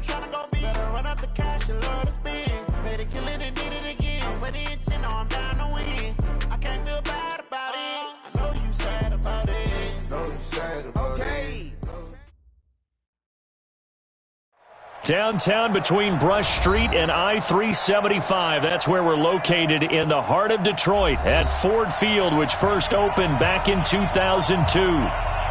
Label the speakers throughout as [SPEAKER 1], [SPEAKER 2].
[SPEAKER 1] tryna go big. Better run up the cash, you love to spend. Better kill it and did it again. I'm with the intent, no, I'm down to win. I can't feel bad about it. I know you sad about it. Know you sad about it.
[SPEAKER 2] Downtown between Brush Street and I-375. That's where we're located in the heart of Detroit at Ford Field, which first opened back in 2002.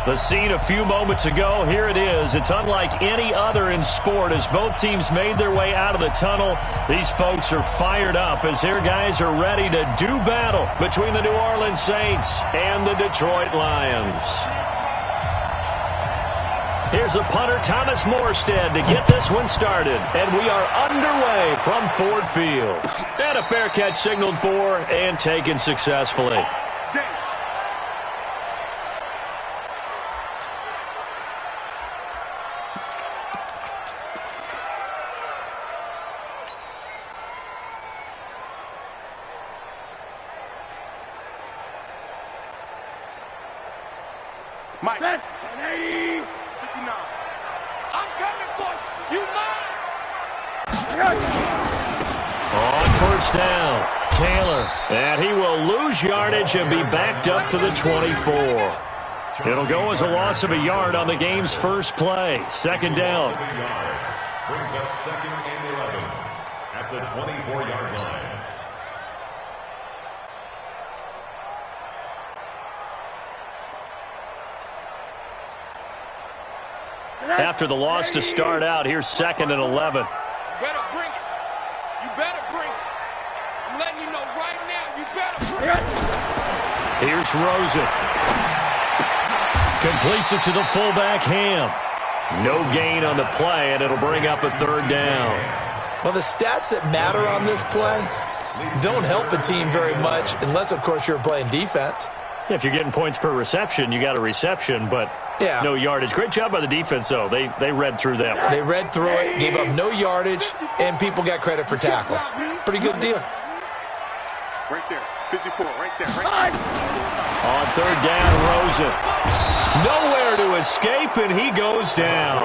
[SPEAKER 2] The scene a few moments ago, here it is. It's unlike any other in sport as both teams made their way out of the tunnel. These folks are fired up as their guys are ready to do battle between the New Orleans Saints and the Detroit Lions. Here's a punter, Thomas Morstead, to get this one started. And we are underway from Ford Field. And a fair catch signaled for and taken successfully.
[SPEAKER 3] Mike, 1080, 59. I'm coming for you. You mine.
[SPEAKER 2] On first down, Taylor. And he will lose yardage and be backed up to the 24. It'll go as a loss of a yard on the game's first play. Second down.
[SPEAKER 4] Brings up 2nd and 11 at the 24-yard line.
[SPEAKER 2] After the loss to start out, here's 2nd and 11.
[SPEAKER 3] Better bring it. You better bring it. I'm letting you know right now, you better bring it.
[SPEAKER 2] Here's Rosen. Completes it to the fullback, Ham. No gain on the play, and it'll bring up a 3rd down.
[SPEAKER 5] Well, the stats that matter on this play don't help a team very much unless, of course, you're playing defense.
[SPEAKER 2] If you're getting points per reception, you got a reception, but no yardage. Great job by the defense, though. They read through that.
[SPEAKER 5] They read through it, gave up no yardage, and people got credit for tackles. Pretty good deal.
[SPEAKER 3] Right there, 54, right there.
[SPEAKER 2] On 3rd down, Rosen. Nowhere to escape, and he goes down.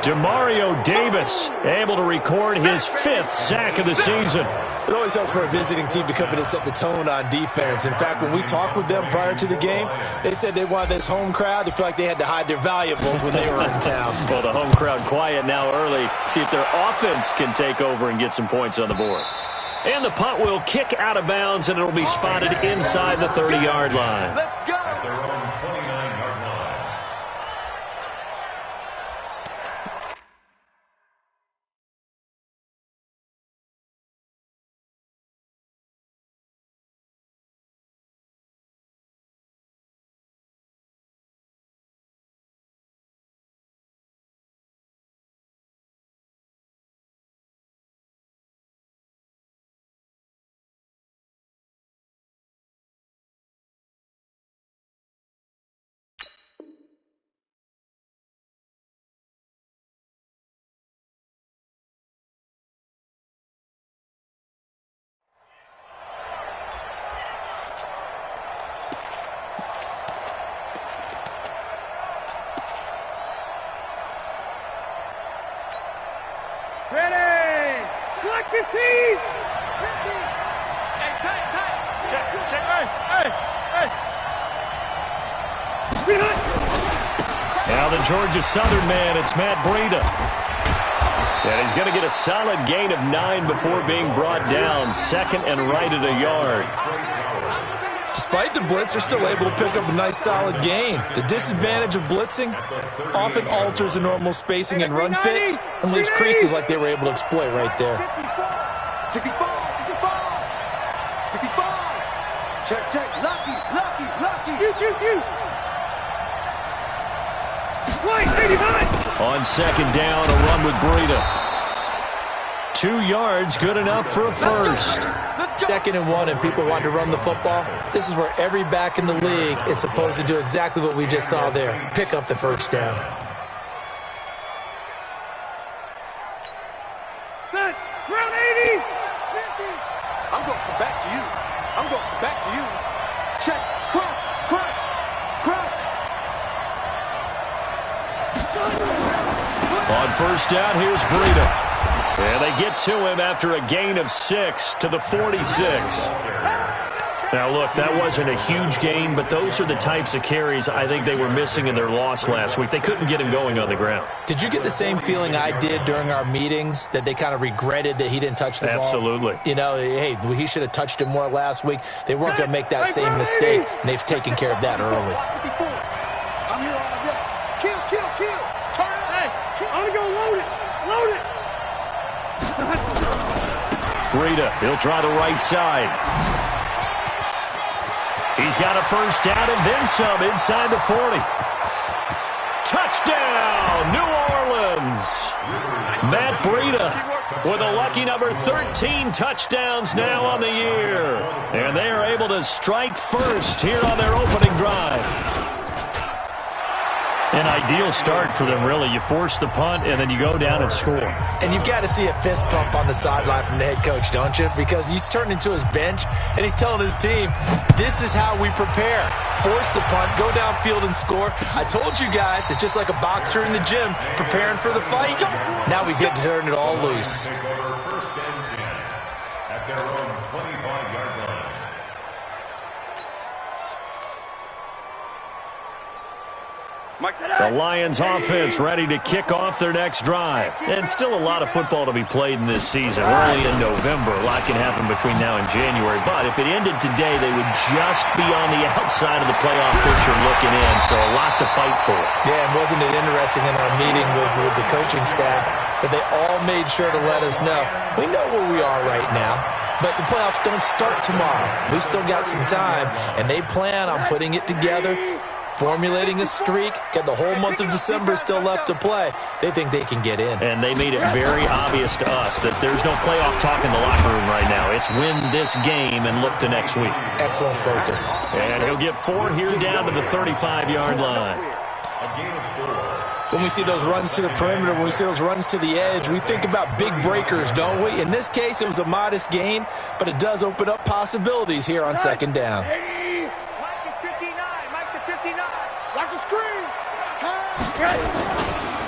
[SPEAKER 2] Demario Davis able to record his 5th sack of the season.
[SPEAKER 5] It always helps for a visiting team to come in and set the tone on defense. In fact, when we talked with them prior to the game, they said they wanted this home crowd to feel like they had to hide their valuables when they were in town.
[SPEAKER 2] Well, the home crowd quiet now early. See if their offense can take over and get some points on the board. And the punt will kick out of bounds, and it'll be spotted inside the 30-yard line.
[SPEAKER 3] Let's go.
[SPEAKER 4] At their own 29-yard line.
[SPEAKER 3] Ready! Strike the team! Hey, tight! Check, hey!
[SPEAKER 2] Now the Georgia Southern man, it's Matt Breida. And he's going to get a solid gain of 9 before being brought down. 2nd and right at a yard.
[SPEAKER 5] Despite the blitz, they're still able to pick up a nice solid gain. The disadvantage of blitzing often alters the normal spacing and run fits and leaves creases like they were able to exploit right there.
[SPEAKER 3] 65. Check. Lucky. Right, 89.
[SPEAKER 2] On 2nd down, a run with Breida. 2 yards, good enough for a first.
[SPEAKER 5] 2nd and 1, and people want to run the football. This is where every back in the league is supposed to do exactly what we just saw there. Pick up the first down.
[SPEAKER 3] Round 80. I'm going to come back to you. Check. Crunch.
[SPEAKER 2] On first down. Here's Breida. And they get to him after a gain of 6 to the 46. Now, look, that wasn't a huge gain, but those are the types of carries I think they were missing in their loss last week. They couldn't get him going on the ground.
[SPEAKER 5] Did you get the same feeling I did during our meetings, that they kind of regretted that he didn't touch the ball?
[SPEAKER 2] Absolutely.
[SPEAKER 5] You know, hey, he should have touched it more last week. They weren't going to make that same mistake, and they've taken care of that early.
[SPEAKER 3] I'm here all day. Kill. Turn it.
[SPEAKER 6] Hey, I'm going to go load it.
[SPEAKER 2] Breida, he'll try the right side. He's got a first down and then some inside the 40. Touchdown, New Orleans. Matt Breida with a lucky number 13 touchdowns now on the year. And they are able to strike first here on their opening drive. An ideal start for them, really. You force the punt, and then you go down and score.
[SPEAKER 5] And you've got to see a fist pump on the sideline from the head coach, don't you? Because he's turned into his bench, and he's telling his team, this is how we prepare. Force the punt, go downfield and score. I told you guys, it's just like a boxer in the gym preparing for the fight. Now we get to turn it all loose.
[SPEAKER 4] First and 10 at their own 25-yard line.
[SPEAKER 2] The Lions offense ready to kick off their next drive. And still a lot of football to be played in this season. We're only in November. A lot can happen between now and January. But if it ended today, they would just be on the outside of the playoff picture looking in. So a lot to fight for.
[SPEAKER 5] Yeah, and wasn't it interesting in our meeting with the coaching staff that they all made sure to let us know, we know where we are right now. But the playoffs don't start tomorrow. We still got some time, and they plan on putting it together, formulating a streak, got the whole month of December still left to play. They think they can get in.
[SPEAKER 2] And they made it very obvious to us that there's no playoff talk in the locker room right now. It's win this game and look to next week.
[SPEAKER 5] Excellent focus.
[SPEAKER 2] And he'll get 4 here down to the 35-yard line.
[SPEAKER 5] When we see those runs to the perimeter, when we see those runs to the edge, we think about big breakers, don't we? In this case, it was a modest gain, but it does open up possibilities here on second down.
[SPEAKER 3] Watch the screen.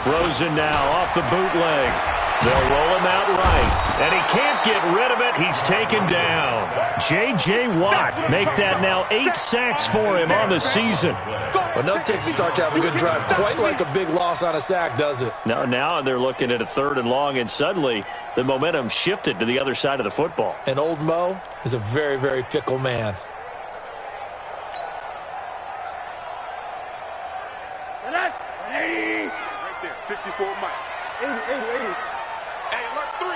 [SPEAKER 2] Rosen now off the bootleg. They'll roll him out right. And he can't get rid of it. He's taken down. J.J. Watt make that now 8 sacks for him on the season.
[SPEAKER 5] But no takes to start to have a good drive. Quite like a big loss on a sack, does it?
[SPEAKER 2] No, now they're looking at a 3rd and long, and suddenly the momentum shifted to the other side of the football.
[SPEAKER 5] And old Mo is a very, very fickle man.
[SPEAKER 3] Right there, 54 Mike. 80. Hey, alert 3.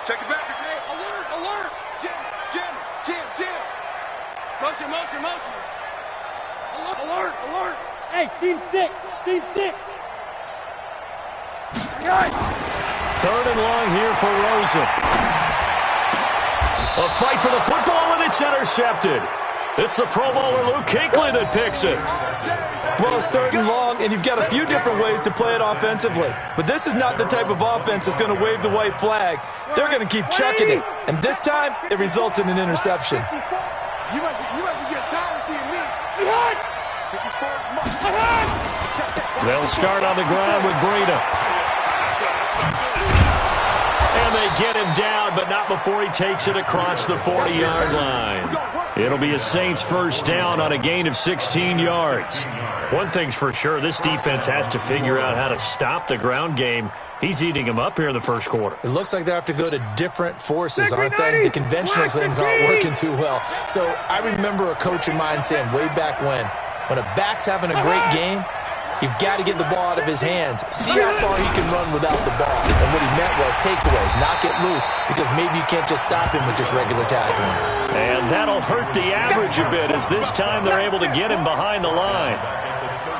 [SPEAKER 3] Check it back. Hey, alert. Jim. Motion. Alert.
[SPEAKER 6] Hey, seam 6.
[SPEAKER 2] 3rd and long here for Rosen. A fight for the football, and it's intercepted. It's the Pro Bowler Luke Kuechly that picks it.
[SPEAKER 5] Well, it's 3rd and long, and you've got a few different ways to play it offensively. But this is not the type of offense that's going to wave the white flag. They're going to keep chucking it. And this time, it results in an interception.
[SPEAKER 3] You must be getting tired of seeing me.
[SPEAKER 2] They'll start on the ground with Breida. And they get him down, but not before he takes it across the 40-yard line. It'll be a Saints first down on a gain of 16 yards. One thing's for sure, this defense has to figure out how to stop the ground game. He's eating them up here in the first quarter.
[SPEAKER 5] It looks like they have to go to different forces, aren't they? The conventional things aren't working too well. So I remember a coach of mine saying way back when a back's having a great game, you've got to get the ball out of his hands. See how far he can run without the ball. And what he meant was takeaways, knock it loose, because maybe you can't just stop him with just regular tackling.
[SPEAKER 2] And that'll hurt the average a bit, as this time they're able to get him behind the line.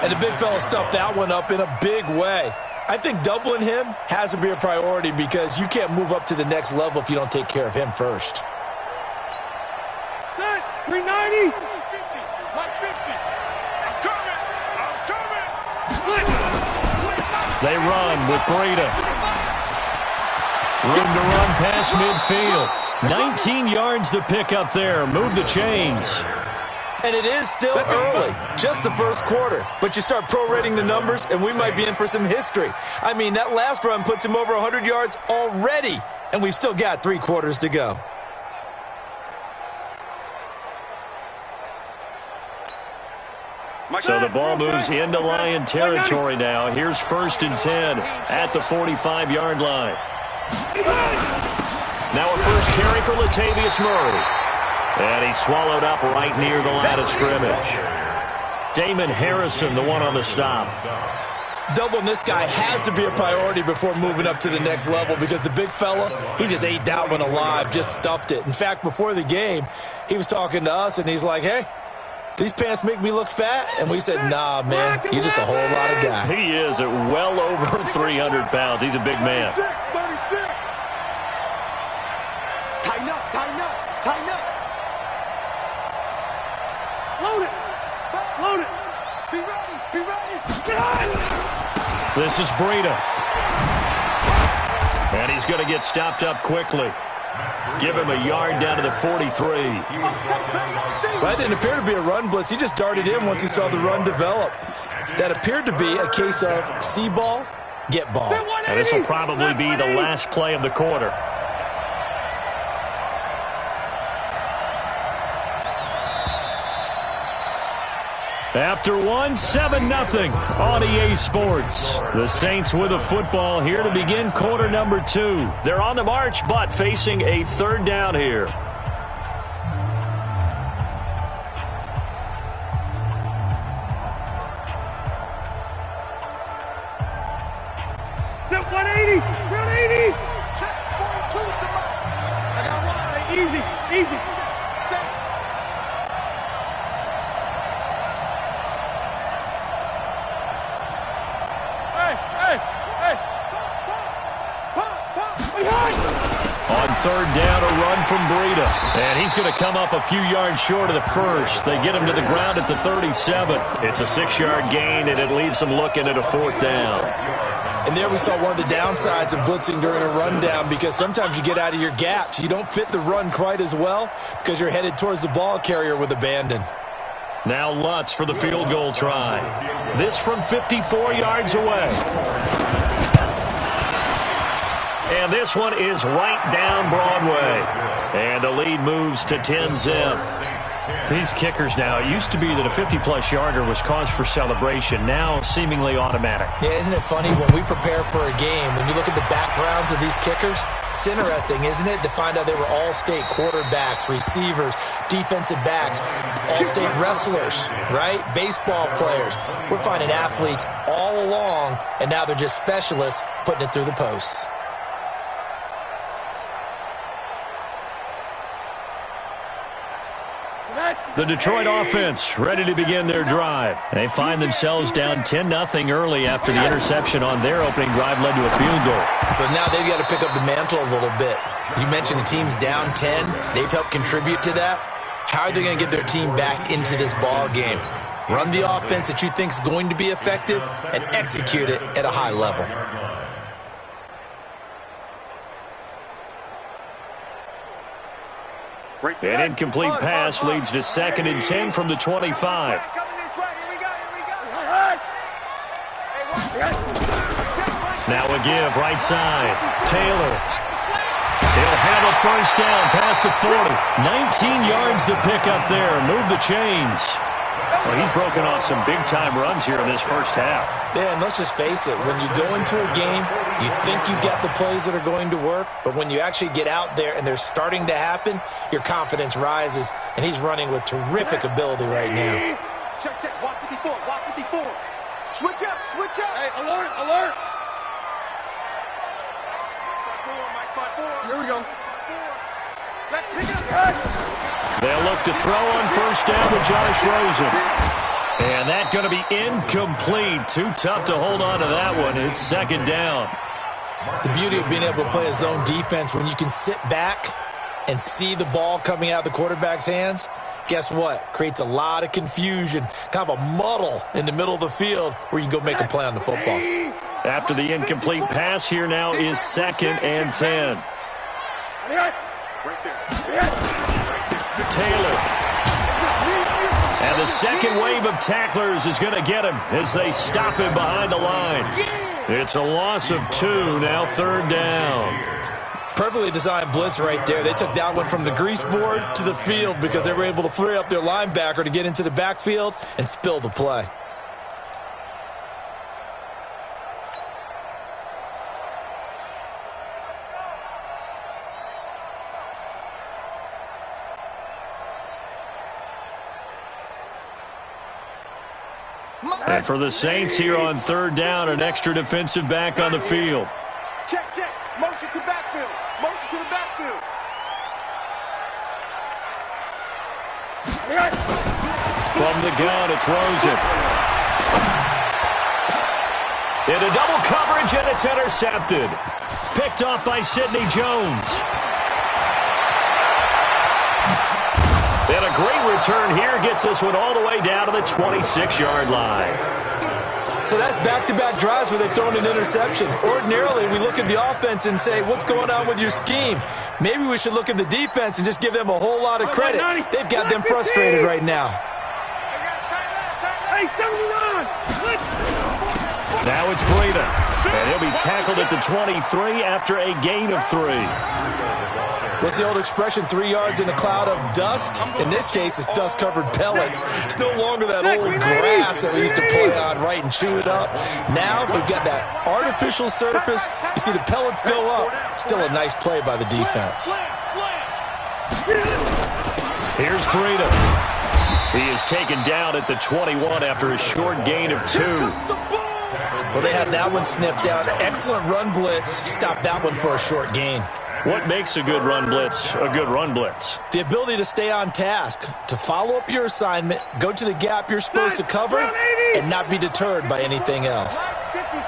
[SPEAKER 5] And the big fella stuffed that one up in a big way. I think doubling him has to be a priority, because you can't move up to the next level if you don't take care of him first.
[SPEAKER 6] 390.
[SPEAKER 2] They run with Breida. Room to run past midfield. 19 yards to pick up there. Move the chains.
[SPEAKER 5] And it is still early, just the first quarter. But you start prorating the numbers, and we might be in for some history. I mean, that last run puts him over 100 yards already, and we've still got 3 quarters to go.
[SPEAKER 2] So the ball moves into Lion territory now. Here's 1st and 10 at the 45-yard line. Now a first carry for Latavius Murray. And he's swallowed up right near the line of scrimmage. Damon Harrison, the one on the stop.
[SPEAKER 5] Doubling this guy has to be a priority before moving up to the next level because the big fella, he just ate that one alive, just stuffed it. In fact, before the game, he was talking to us, and he's like, hey, these pants make me look fat? And we said, nah, man, you're just a whole lot of guy.
[SPEAKER 2] He is at well over 300 pounds. He's a big man.
[SPEAKER 3] 36. Tighten up, tighten up, tighten up.
[SPEAKER 6] Load it. Load it.
[SPEAKER 3] Be ready, be ready.
[SPEAKER 2] This is Breida. And he's going to get stopped up quickly. Give him a yard down to the 43.
[SPEAKER 5] That didn't appear to be a run blitz. He just darted in once he saw the run develop. That appeared to be a case of see ball, get ball.
[SPEAKER 2] And this will probably be the last play of the quarter. After one, 7-0 on EA Sports. The Saints with a football here to begin quarter number 2. They're on the march, but facing a 3rd down here.
[SPEAKER 6] Step 180. 180.
[SPEAKER 3] Check, 42's the mark. I got one.
[SPEAKER 6] Easy. Easy.
[SPEAKER 2] On 3rd down, a run from Breida. And he's going to come up a few yards short of the first. They get him to the ground at the 37. It's a 6-yard gain, and it leaves them looking at a 4th down.
[SPEAKER 5] And there we saw one of the downsides of blitzing during a rundown because sometimes you get out of your gaps. You don't fit the run quite as well because you're headed towards the ball carrier with abandon.
[SPEAKER 2] Now Lutz for the field goal try. This from 54 yards away. And this one is right down Broadway. And the lead moves to 10-zip. These kickers now, it used to be that a 50-plus yarder was cause for celebration. Now seemingly automatic.
[SPEAKER 5] Yeah, isn't it funny when we prepare for a game, when you look at the backgrounds of these kickers, it's interesting, isn't it, to find out they were all-state quarterbacks, receivers, defensive backs, all-state wrestlers, right? Baseball players. We're finding athletes all along, and now they're just specialists putting it through the posts.
[SPEAKER 2] The Detroit offense ready to begin their drive. They find themselves down 10-0 early after the interception on their opening drive led to a field goal.
[SPEAKER 5] So now they've got to pick up the mantle a little bit. You mentioned the team's down 10. They've helped contribute to that. How are they going to get their team back into this ball game? Run the offense that you think is going to be effective and execute it at a high level.
[SPEAKER 2] An incomplete pass leads to 2nd and 10 from the 25. Now a give, right side. Taylor. He'll have a 1st down past the 40. 19 yards to pick up there. Move the chains. Well, he's broken off some big-time runs here in this first half.
[SPEAKER 5] Yeah, and let's just face it. When you go into a game, you think you got the plays that are going to work, but when you actually get out there and they're starting to happen, your confidence rises, and he's running with terrific ability right now.
[SPEAKER 3] Check, check. Watch 54. Watch 54. Switch up. Switch up.
[SPEAKER 6] Hey, alert, alert. Here we go.
[SPEAKER 3] Let's pick up.
[SPEAKER 2] They'll look to throw on 1st down to Josh Rosen. And that's going to be incomplete. Too tough to hold on to that one. It's 2nd down.
[SPEAKER 5] The beauty of being able to play a zone defense when you can sit back and see the ball coming out of the quarterback's hands, guess what? Creates a lot of confusion, kind of a muddle in the middle of the field where you can go make a play on the football.
[SPEAKER 2] After the incomplete pass, here now is 2nd and 10. Taylor. And a second wave of tacklers is going to get him as they stop him behind the line. It's a loss of 2, now third down.
[SPEAKER 5] Perfectly designed blitz right there. They took that one from the grease board to the field because they were able to free up their linebacker to get into the backfield and spill the play.
[SPEAKER 2] And for the Saints here on third down, an extra defensive back on the field.
[SPEAKER 3] Check, check. Motion to backfield. Motion to the backfield.
[SPEAKER 2] From the gun, it's Rosen. Into double coverage, and it's intercepted. Picked off by Sidney Jones. And a great return here gets this one all the way down to the 26-yard line.
[SPEAKER 5] So that's back-to-back drives where they've thrown an interception. Ordinarily, we look at the offense and say, what's going on with your scheme? Maybe we should look at the defense and just give them a whole lot of credit. They've got them frustrated right now.
[SPEAKER 6] Hey, 79!
[SPEAKER 2] Now it's Breida. And he'll be tackled at the 23 after a gain of 3.
[SPEAKER 5] What's the old expression, 3 yards in a cloud of dust? In this case, it's dust-covered pellets. It's no longer that old grass that we used to play on, right, and chew it up. Now we've got that artificial surface. You see the pellets go up. Still a nice play by the defense.
[SPEAKER 2] Here's Breida. He is taken down at the 21 after a short gain of 2.
[SPEAKER 5] Well, they had that one sniffed out. Excellent run blitz. Stopped that one for a short gain.
[SPEAKER 2] What makes a good run blitz a good run blitz?
[SPEAKER 5] The ability to stay on task, to follow up your assignment, go to the gap you're supposed to cover, and not be deterred by anything else.
[SPEAKER 6] 54.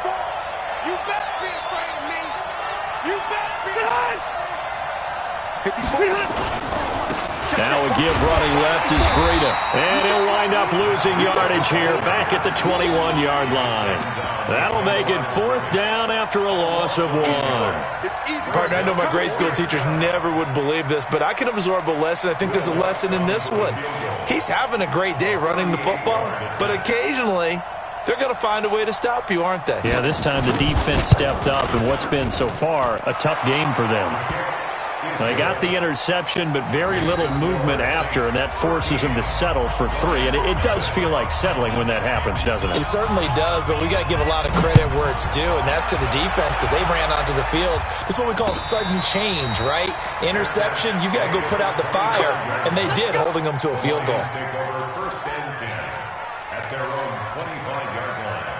[SPEAKER 6] You better be afraid of me. You better be afraid. 54.
[SPEAKER 2] Now a give running left is Breida. And he'll wind up losing yardage here back at the 21-yard line. That'll make it fourth down after a loss of 1.
[SPEAKER 5] Partner, I know my grade school teachers never would believe this, but I can absorb a lesson. I think there's a lesson in this one. He's having a great day running the football, but occasionally they're going to find a way to stop you, aren't they?
[SPEAKER 2] Yeah, this time the defense stepped up in what's been so far a tough game for them. They got the interception, but very little movement after, and that forces them to settle for 3. And it does feel like settling when that happens, doesn't it?
[SPEAKER 5] It certainly does, but we got to give a lot of credit where it's due, and that's to the defense because they ran onto the field. It's what we call sudden change, right? Interception, you got to go put out the fire, and they did, holding them to a field goal.
[SPEAKER 4] First and 10 at their own 25-yard line.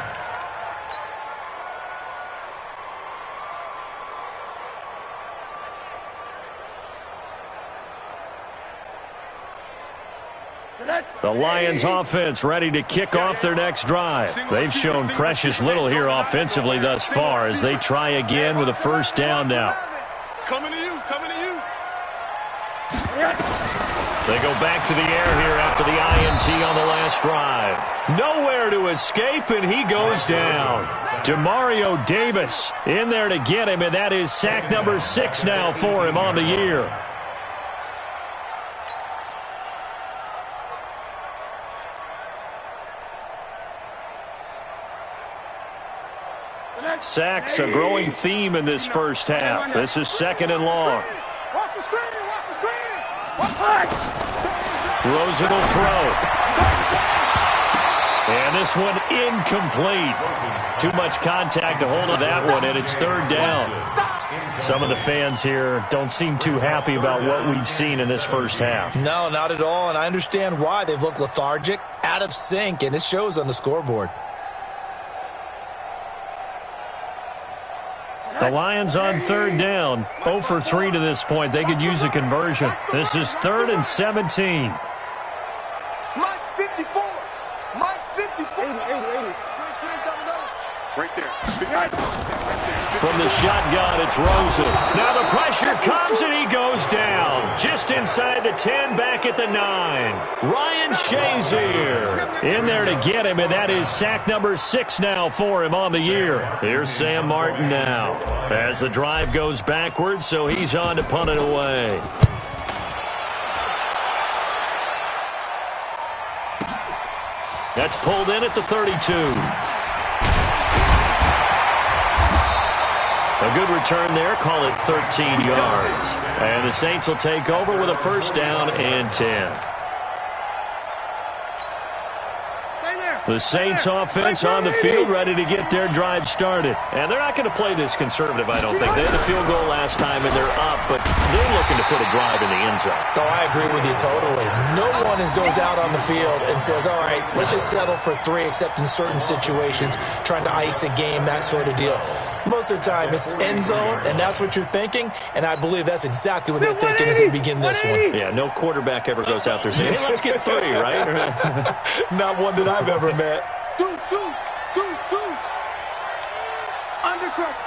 [SPEAKER 2] The Lions offense ready to kick off their next drive. They've shown precious little here offensively thus far as they try again with a first down now.
[SPEAKER 3] Coming to you, coming to you.
[SPEAKER 2] They go back to the air here after the INT on the last drive. Nowhere to escape, and he goes down. Demario Davis in there to get him, and that is sack number 6 now for him on the year. Sacks a growing theme in this first half. This is 2nd and long.
[SPEAKER 6] Watch the screen, watch the screen. Watch the
[SPEAKER 2] Rosen will throw. And this one incomplete. Too much contact to hold on that one, and it's 3rd down. Some of the fans here don't seem too happy about what we've seen in this first half.
[SPEAKER 5] No, not at all, and I understand why. They've looked lethargic, out of sync, and it shows on the scoreboard.
[SPEAKER 2] The Lions on 3rd down, 0 for 3 to this point. They could use a conversion. This is 3rd and 17.
[SPEAKER 3] Mike's 54. Mike's 54. 80. Right there.
[SPEAKER 2] From the shotgun, it's Rosen. Now the pressure comes, and he goes down. Just inside the 10, back at the 9. Ryan Shazier in there to get him, and that is sack number 6 now for him on the year. Here's Sam Martin now as the drive goes backwards, so he's on to punt it away. That's pulled in at the 32. A good return there. Call it 13 yards. And the Saints will take over with a first down and 10. The Saints offense on the field, ready to get their drive started. And they're not going to play this conservative, I don't think. They had the field goal last time, and they're up, but they're looking to put a drive in the end zone.
[SPEAKER 5] Oh, I agree with you totally. No one goes out on the field and says, all right, let's just settle for 3, except in certain situations, trying to ice a game, that sort of deal. Most of the time, it's end zone, and that's what you're thinking, and I believe that's exactly what they're thinking as they begin this one.
[SPEAKER 2] Yeah, no quarterback ever goes out there saying, hey, let's get 3, right?
[SPEAKER 5] Not one that I've ever met.
[SPEAKER 6] Deuce. Undercrush.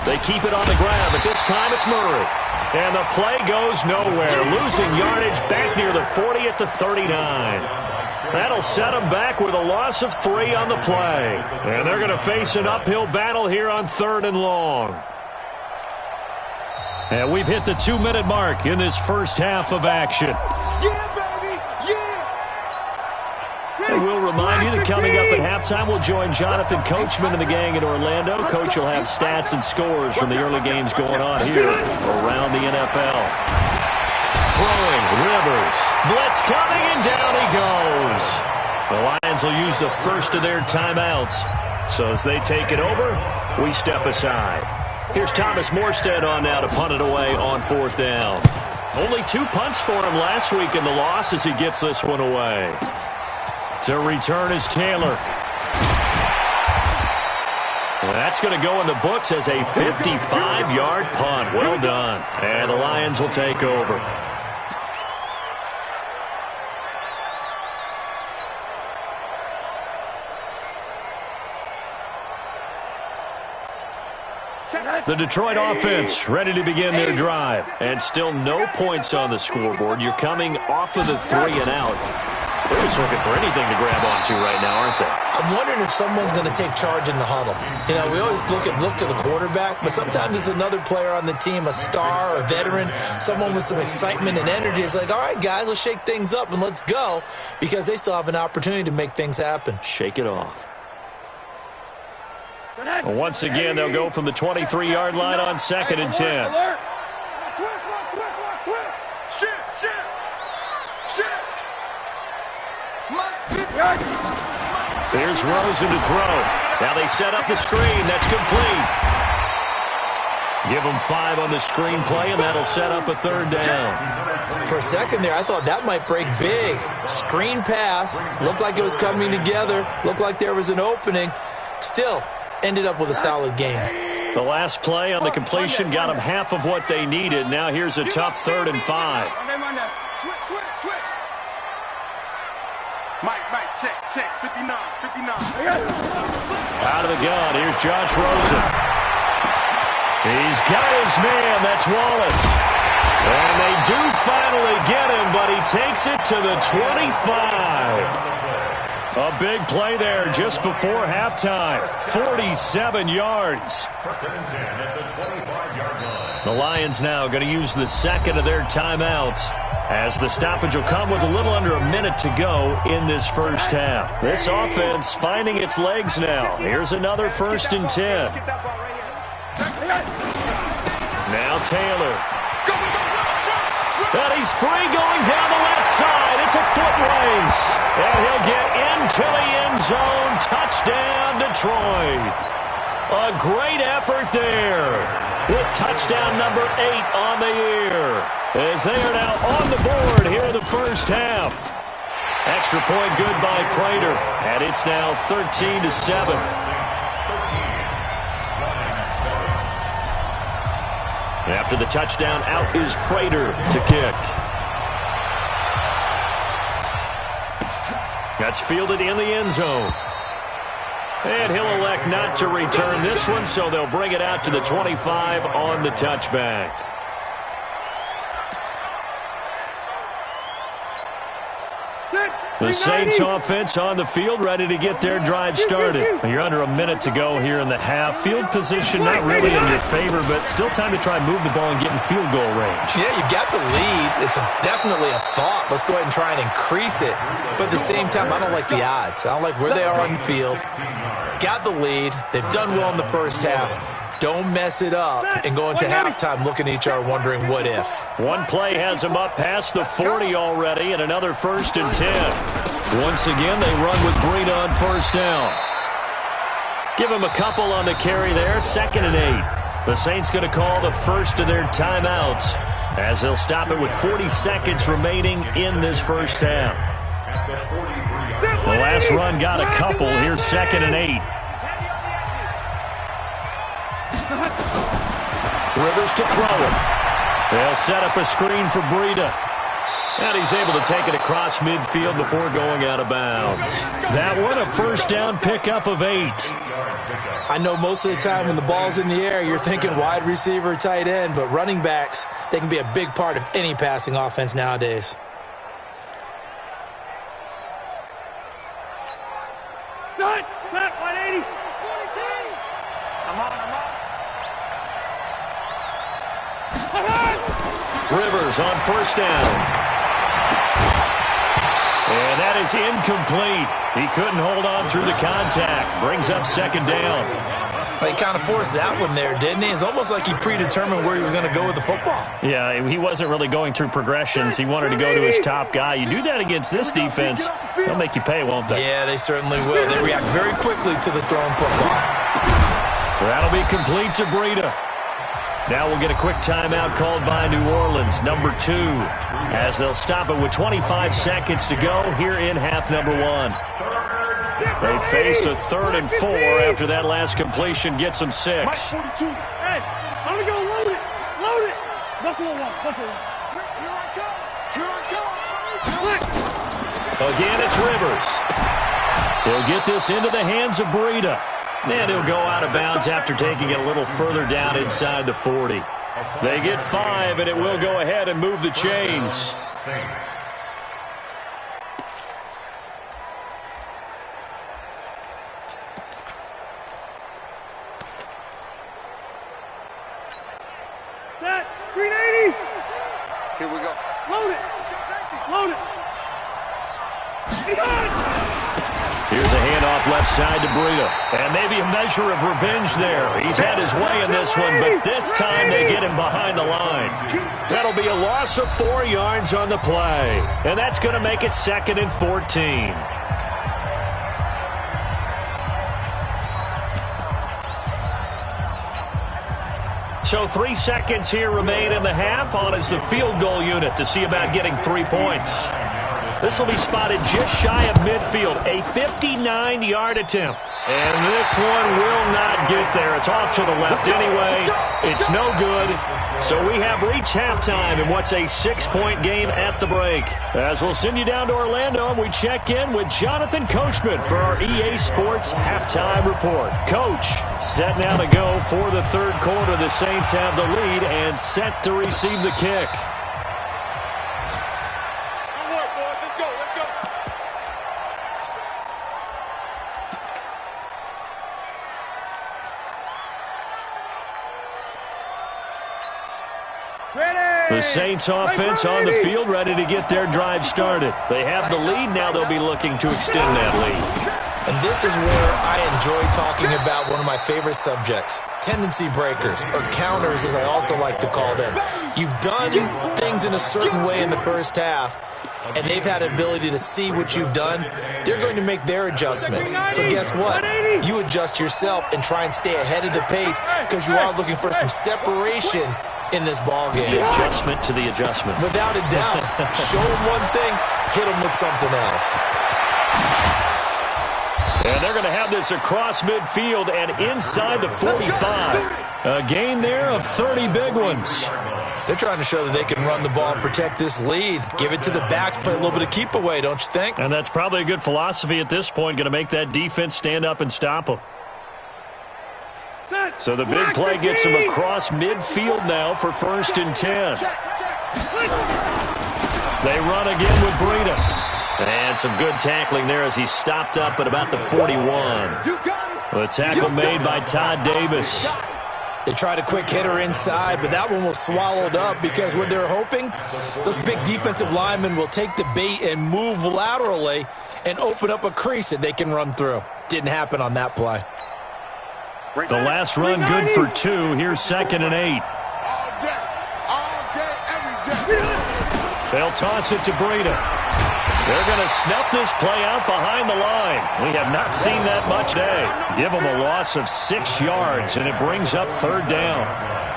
[SPEAKER 2] They keep it on the ground, but this time it's Murray. And the play goes nowhere, losing yardage back near the 40 at the 39. That'll set them back with a loss of 3 on the play. And they're going to face an uphill battle here on 3rd and long. And we've hit the 2-minute mark in this first half of action.
[SPEAKER 6] Yeah, baby! Yeah!
[SPEAKER 2] And we'll remind you that coming up at halftime, we'll join Jonathan Coachman and the gang in Orlando. Coach will have stats and scores from the early games going on here around the NFL. Throwing, Rivers. Blitz coming, and down he goes. The Lions will use the first of their timeouts. So as they take it over, we step aside. Here's Thomas Morstead on now to punt it away on 4th down. Only 2 punts for him last week in the loss as he gets this one away. To return is Taylor. That's going to go in the books as a 55-yard punt. Well done. And the Lions will take over. The Detroit offense ready to begin their drive. And still no points on the scoreboard. You're coming off of the 3 and out. They're just looking for anything to grab onto right now, aren't they?
[SPEAKER 5] I'm wondering if someone's going to take charge in the huddle. You know, we always look to the quarterback, but sometimes it's another player on the team, a star, a veteran, someone with some excitement and energy. It's like, all right, guys, let's shake things up and let's go, because they still have an opportunity to make things happen.
[SPEAKER 2] Shake it off. Once again, they'll go from the 23-yard line on 2nd and 10. Here's Rosen to throw. Now they set up the screen. That's complete. Give them 5 on the screen play, and that'll set up a 3rd down.
[SPEAKER 5] For a second there, I thought that might break big. Screen pass. Looked like it was coming together. Looked like there was an opening. Still, ended up with a solid game.
[SPEAKER 2] The last play on the completion got them half of what they needed. Now here's a tough 3rd and 5.
[SPEAKER 6] Switch. Mike, check. 59.
[SPEAKER 2] Out of the gun, here's Josh Rosen. He's got his man, that's Wallace. And they do finally get him, but he takes it to the 25. A big play there just before halftime. 47 yards. The Lions now going to use the 2nd of their timeouts, as the stoppage will come with a little under a minute to go in this first half. This offense finding its legs now. Here's another 1st and 10. Now Taylor. And he's free going down the left side. It's a foot race. And he'll get into the end zone. Touchdown, Detroit. A great effort there. With touchdown number 8 on the year. As they are now on the board here in the first half. Extra point good by Prater. And it's now 13-7. After the touchdown, out is Prater to kick. That's fielded in the end zone. And he'll elect not to return this one, so they'll bring it out to the 25 on the touchback. The Saints offense on the field, ready to get their drive started. You're under a minute to go here in the half. Field position not really in your favor, but still time to try and move the ball and get in field goal range.
[SPEAKER 5] Yeah, you've got the lead. It's definitely a thought. Let's go ahead and try and increase it. But at the same time, I don't like the odds. I don't like where they are on the field. Got the lead. They've done well in the first half. Don't mess it up and go into halftime looking at each other wondering what if.
[SPEAKER 2] One play has them up past the 40 already, and another 1st and 10. Once again, they run with Breida on first down. Give them a couple on the carry there, 2nd and 8. The Saints going to call the first of their timeouts as they'll stop it with 40 seconds remaining in this first half. The last run got a couple. Here's 2nd and 8. Rivers to throw it. They'll set up a screen for Breida. And he's able to take it across midfield before going out of bounds. That one, a first down pickup of 8.
[SPEAKER 5] I know most of the time when the ball's in the air, you're thinking wide receiver, tight end, but running backs, they can be a big part of any passing offense nowadays.
[SPEAKER 6] Set 180. I'm on.
[SPEAKER 2] Rivers on first down. And that is incomplete. He couldn't hold on through the contact. Brings up 2nd down.
[SPEAKER 5] He kind of forced that one there, didn't he? It's almost like he predetermined where he was going to go with the football.
[SPEAKER 2] Yeah, he wasn't really going through progressions. He wanted to go to his top guy. You do that against this defense, they'll make you pay, won't they?
[SPEAKER 5] Yeah, they certainly will. They react very quickly to the thrown football.
[SPEAKER 2] That'll be complete to Breida. Now we'll get a quick timeout called by New Orleans, number 2, as they'll stop it with 25 seconds to go here in half number 1. They face a 3rd and 4 after that last completion gets them 6.
[SPEAKER 6] Hey, I'm going to go load it. Load it. Buffalo one.
[SPEAKER 2] Again, it's Rivers. He'll get this into the hands of Breida. And he'll go out of bounds after taking it a little further down inside the 40. They get 5, and it will go ahead and move the chains.
[SPEAKER 6] Set 380.
[SPEAKER 3] Here we go.
[SPEAKER 6] Load it. Load it. He's on.
[SPEAKER 2] Here's a handoff left side to Breida. And maybe a measure of revenge there. He's had his way in this one, but this time they get him behind the line. That'll be a loss of 4 yards on the play. And that's going to make it 2nd and 14. So 3 seconds here remain in the half. On is the field goal unit to see about getting 3 points. This will be spotted just shy of midfield, a 59-yard attempt. And this one will not get there. It's off to the left anyway. It's no good. So we have reached halftime in what's a 6-point game at the break. As we'll send you down to Orlando, and we check in with Jonathan Coachman for our EA Sports Halftime Report. Coach, set now to go for the 3rd quarter. The Saints have the lead and set to receive the kick. The Saints offense on the field, ready to get their drive started. They have the lead. Now they'll be looking to extend that lead.
[SPEAKER 5] And this is where I enjoy talking about one of my favorite subjects, tendency breakers, or counters as I also like to call them. You've done things in a certain way in the first half, and they've had the ability to see what you've done. They're going to make their adjustments. So guess what? You adjust yourself and try and stay ahead of the pace because you are looking for some separation in this ball game.
[SPEAKER 2] The adjustment to the adjustment.
[SPEAKER 5] Without a doubt. Show them one thing, hit them with something else.
[SPEAKER 2] And they're going to have this across midfield and inside the 45. A gain there of 30 big ones.
[SPEAKER 5] They're trying to show that they can run the ball and protect this lead. Give it to the backs, play a little bit of keep away, don't you think?
[SPEAKER 2] And that's probably a good philosophy at this point, going to make that defense stand up and stop them. So the big play gets them across midfield now for 1st and 10. They run again with Breida. And some good tackling there as he stopped up at about the 41. The tackle made by Todd Davis.
[SPEAKER 5] They tried a quick hitter inside, but that one was swallowed up because what they're hoping, those big defensive linemen will take the bait and move laterally and open up a crease that they can run through. Didn't happen on that play.
[SPEAKER 2] The last run good for 2. Here's 2nd and 8.
[SPEAKER 6] All day, every day.
[SPEAKER 2] They'll toss it to Breida. They're going to snuff this play out behind the line. We have not seen that much today. Give them a loss of 6 yards, and it brings up 3rd down.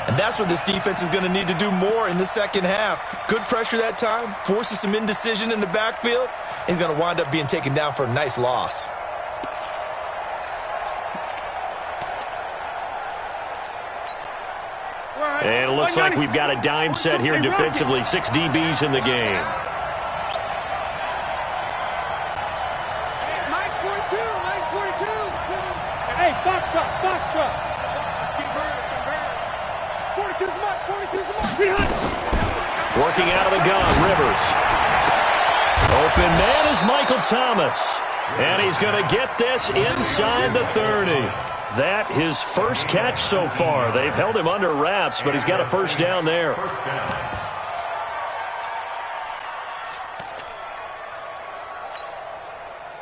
[SPEAKER 5] And that's what this defense is going to need to do more in the second half. Good pressure that time, forces some indecision in the backfield. He's going to wind up being taken down for a nice loss.
[SPEAKER 2] And it looks like we've got a dime set here defensively. 6 DBs in the game.
[SPEAKER 6] Mike's 42. Hey, box truck. 42's a mark. 42's a mark.
[SPEAKER 2] Working out of the gun, Rivers. Open man is Michael Thomas. And he's going to get this inside the 30. That his first catch so far. They've held him under wraps, but he's got a 1st down there.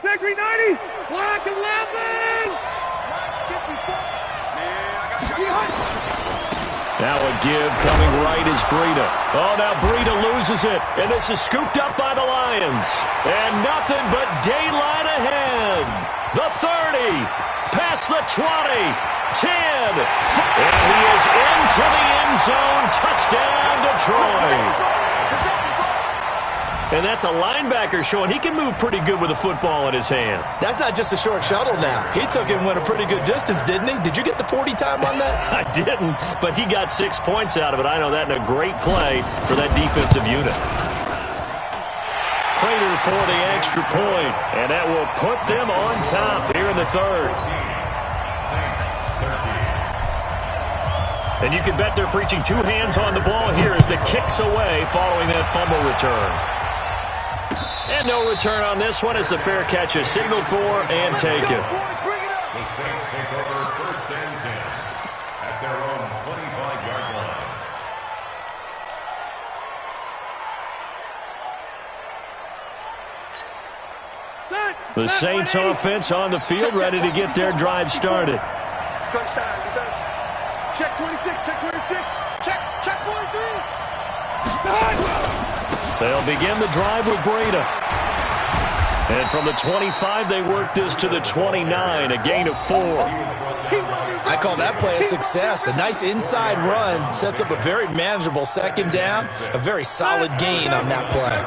[SPEAKER 6] Victory 90. Clock 11.
[SPEAKER 2] Now a give coming right is Breida. Oh, now Breida loses it. And this is scooped up by the Lions. And nothing but daylight ahead. The 30. Past the 20, 10, and he is into the end zone. Touchdown, Detroit. And that's a linebacker showing he can move pretty good with a football in his hand.
[SPEAKER 5] That's not just a short shuttle now. He took it and went a pretty good distance, didn't he? Did you get the 40 time on that?
[SPEAKER 2] I didn't, but he got 6 points out of it. I know that in a great play for that defensive unit. Prater for the extra point, and that will put them on top here in the 3rd. And you can bet they're preaching 2 hands on the ball here as the kick's away following that fumble return. And no return on this one as the fair catch is signaled for and taken.
[SPEAKER 4] The Saints take over 1st and 10 at their own 25-yard line.
[SPEAKER 2] The Saints offense on the field ready to get their drive started.
[SPEAKER 3] Crunch time, defense.
[SPEAKER 6] Check 26. Check 43.
[SPEAKER 2] They'll begin the drive with Breida. And from the 25, they work this to the 29, a gain of 4.
[SPEAKER 5] I call that play a success. A nice inside run sets up a very manageable 2nd down. A very solid gain on that play.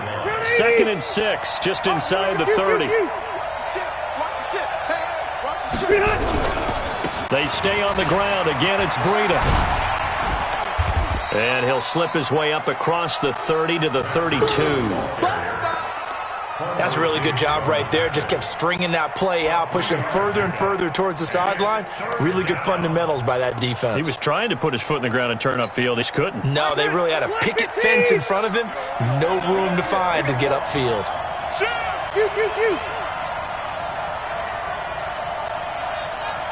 [SPEAKER 2] 2nd and 6, just inside the 30. They stay on the ground. Again, it's Breida. And he'll slip his way up across the 30 to the 32.
[SPEAKER 5] That's a really good job right there. Just kept stringing that play out, pushing further and further towards the sideline. Really good fundamentals by that defense.
[SPEAKER 2] He was trying to put his foot in the ground and turn upfield. He just couldn't.
[SPEAKER 5] No, they really had a picket fence in front of him. No room to find to get upfield.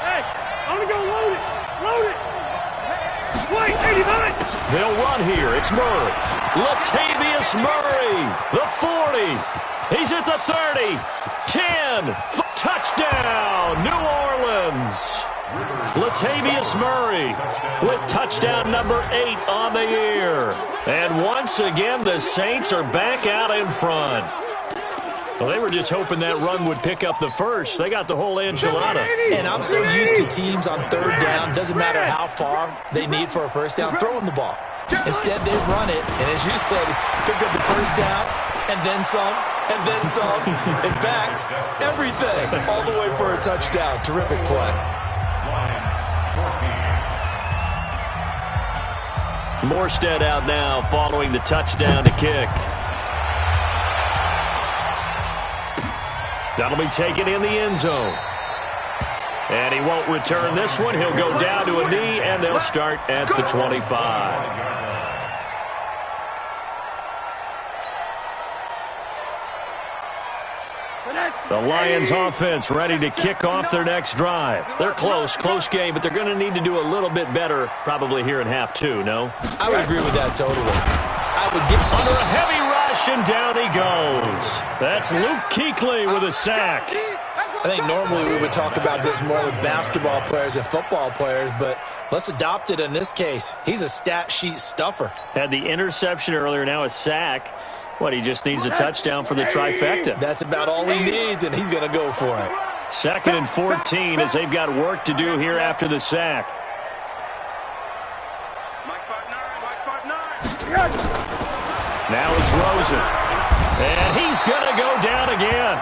[SPEAKER 6] Hey, I'm going to go load it. Wait, 89.
[SPEAKER 2] They'll run here. It's Murray. Latavius Murray, the 40. He's at the 30. 10. Touchdown, New Orleans. Latavius Murray with touchdown number 8 on the year. And once again, the Saints are back out in front. Well, they were just hoping that run would pick up the first. They got the whole enchilada.
[SPEAKER 5] And I'm so used to teams on 3rd down, doesn't matter how far they need for a 1st down, throwing the ball. Instead, they run it, and as you said, pick up the 1st down, and then some, and then some. In fact, everything, all the way for a touchdown. Terrific play.
[SPEAKER 2] Morstead out now following the touchdown to kick. That'll be taken in the end zone. And he won't return this one. He'll go down to a knee, and they'll start at the 25. The Lions offense ready to kick off their next drive. They're close game, but they're going to need to do a little bit better probably here in half two, no?
[SPEAKER 5] I would agree with that totally. I would get
[SPEAKER 2] under a heavy rush, and down he goes. That's Luke Kuechly with a sack.
[SPEAKER 5] I think normally we would talk about this more with basketball players and football players, but let's adopt it in this case. He's a stat sheet stuffer.
[SPEAKER 2] Had the interception earlier, now a sack. What, he just needs a touchdown for the trifecta.
[SPEAKER 5] That's about all he needs, and he's going to go for it.
[SPEAKER 2] 2nd and 14 as they've got work to do here after the sack. Now it's Rosen. And he's going to go down again.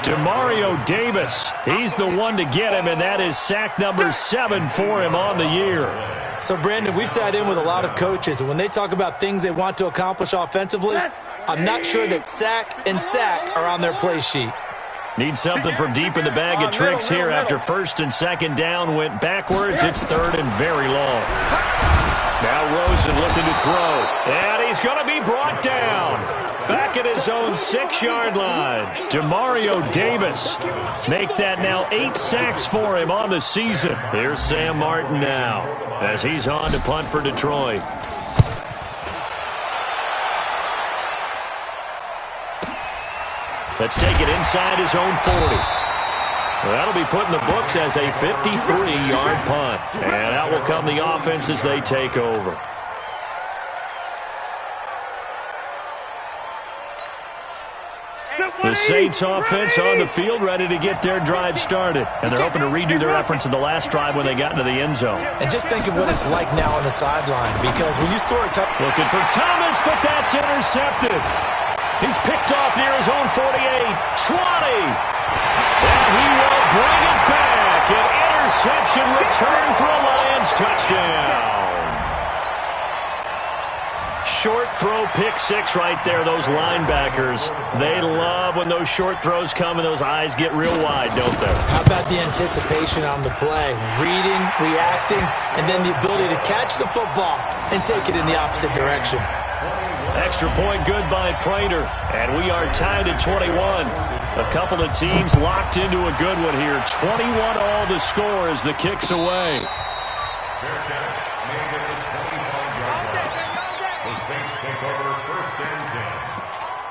[SPEAKER 2] Demario Davis, he's the one to get him, and that is sack number 7 for him on the year.
[SPEAKER 5] So, Brandon, we've sat in with a lot of coaches, and when they talk about things they want to accomplish offensively, I'm not sure that sack and sack are on their play sheet.
[SPEAKER 2] Need something from deep in the bag of tricks here after 1st and 2nd down went backwards. It's 3rd and very long. Now Rosen looking to throw, and he's going to be brought down. Back at his own 6-yard line. Demario Davis make that now 8 sacks for him on the season. Here's Sam Martin now as he's on to punt for Detroit. Let's take it inside his own 40. Well, that'll be put in the books as a 53-yard punt. And out will come the offense as they take over. The Saints offense on the field ready to get their drive started. And they're hoping to redo their efforts in the last drive when they got into the end zone.
[SPEAKER 5] And just think of what it's like now on the sideline, because when you score a touchdown.
[SPEAKER 2] Looking for Thomas, but that's intercepted. He's picked off near his own 48, 20. And he will bring it back. An interception return for a Lions touchdown. Short throw, pick 6 right there. Those linebackers, they love when those short throws come and those eyes get real wide, don't they?
[SPEAKER 5] How about the anticipation on the play? Reading, reacting, and then the ability to catch the football and take it in the opposite direction.
[SPEAKER 2] Extra point good by Prater, and we are tied at 21. A couple of teams locked into a good one here. 21 all the score as the kick's away.
[SPEAKER 4] The Saints take over 1st and 10